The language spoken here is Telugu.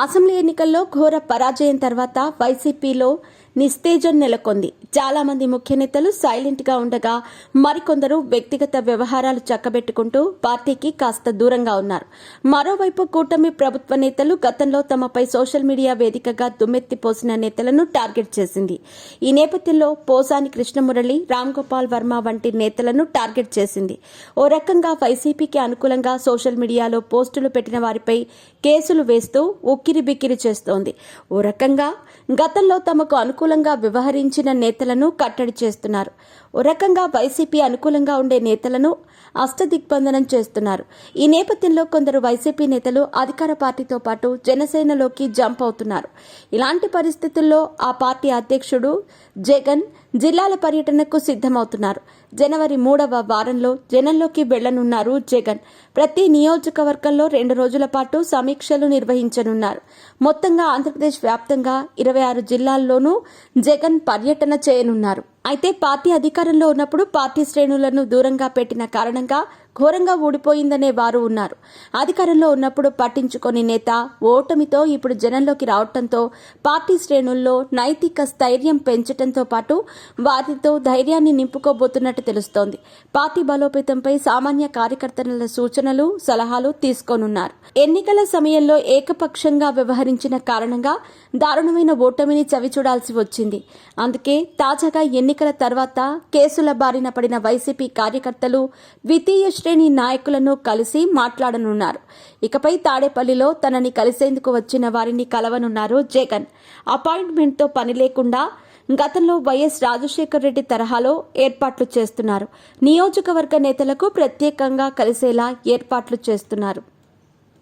అసెంబ్లీ ఎన్నికల్లో ఘోర పరాజయం తర్వాత వైసీపీలో నిస్తేజం నెలకొంది. చాలా మంది ముఖ్య నేతలు సైలెంట్ గా ఉండగా మరికొందరు వ్యక్తిగత వ్యవహారాలు చక్కబెట్టుకుంటూ పార్టీకి కాస్త దూరంగా ఉన్నారు. మరోవైపు కూటమి ప్రభుత్వ నేతలు గతంలో తమపై సోషల్ మీడియా వేదికగా దుమ్మెత్తిపోసిన నేతలను టార్గెట్ చేసింది. ఈ నేపథ్యంలో పోసాని కృష్ణమురళి, రామ్ గోపాల్ వర్మ వంటి నేతలను టార్గెట్ చేసింది. ఓ రకంగా వైసీపీకి అనుకూలంగా సోషల్ మీడియాలో పోస్టులు పెట్టిన వారిపై కేసులు వేస్తూ ఉక్కిరిబిక్కిరి చేస్తోంది. ఓ రకంగా గతంలో తమకు అనుకూలంగా వ్యవహరించిన నేతలను కట్టడి చేస్తున్నారు. ఓ రకంగా వైసీపీ అనుకూలంగా ఉండే నేతలను అష్టదిగ్బంధనం చేస్తున్నారు. ఈ నేపథ్యంలో కొందరు వైసీపీ నేతలు అధికార పార్టీతో పాటు జనసేనలోకి జంప్ అవుతున్నారు. ఇలాంటి పరిస్థితుల్లో ఆ పార్టీ అధ్యక్షుడు జగన్ జిల్లాల పర్యటనకు సిద్ధమవుతున్నారు. జనవరి 3వ వారంలో జనంలోకి వెళ్లనున్నారు జగన్. ప్రతి నియోజకవర్గంలో 2 రోజుల పాటు సమీక్షలు నిర్వహించనున్నారు. మొత్తంగా ఆంధ్రప్రదేశ్ వ్యాప్తంగా 26 జిల్లాల్లోనూ జగన్ పర్యటన చేయనున్నారు. అయితే పార్టీ అధికారంలో ఉన్నప్పుడు పార్టీ శ్రేణులను దూరంగా పెట్టిన కారణంగా ఘోరంగా ఊడిపోయిందనే వారు ఉన్నారు. అధికారంలో ఉన్నప్పుడు పట్టించుకొని నేత ఓటమితో ఇప్పుడు జనంలోకి రావడంతో పార్టీ శ్రేణుల్లో నైతిక స్థైర్యం పెంచడంతో పాటు వారితో ధైర్యాన్ని నింపుకోబోతున్నట్టు తెలుస్తోంది. పార్టీ బలోపేతంపై సామాన్య కార్యకర్తల సూచనలు, సలహాలు తీసుకోనున్నారు. ఎన్నికల సమయంలో ఏకపక్షంగా వ్యవహరించిన కారణంగా దారుణమైన ఓటమిని చవిచూడాల్సి వచ్చింది. అందుకే తాజాగా ఎన్నికల తర్వాత కేసుల బారిన పడిన వైసీపీ కార్యకర్తలు ద్వితీయ శ్రేణి నాయకులను కలిసి మాట్లాడనున్నారు. ఇకపై తాడేపల్లిలో తనని కలిసేందుకు వచ్చిన వారిని కలవనున్నారు జగన్. అపాయింట్మెంట్తో పని లేకుండా గతంలో వైఎస్ రాజశేఖర్ రెడ్డి తరహాలో ఏర్పాట్లు చేస్తున్నారు. నియోజకవర్గ నేతలకు ప్రత్యేకంగా కలిసేలా ఏర్పాట్లు చేస్తున్నారు.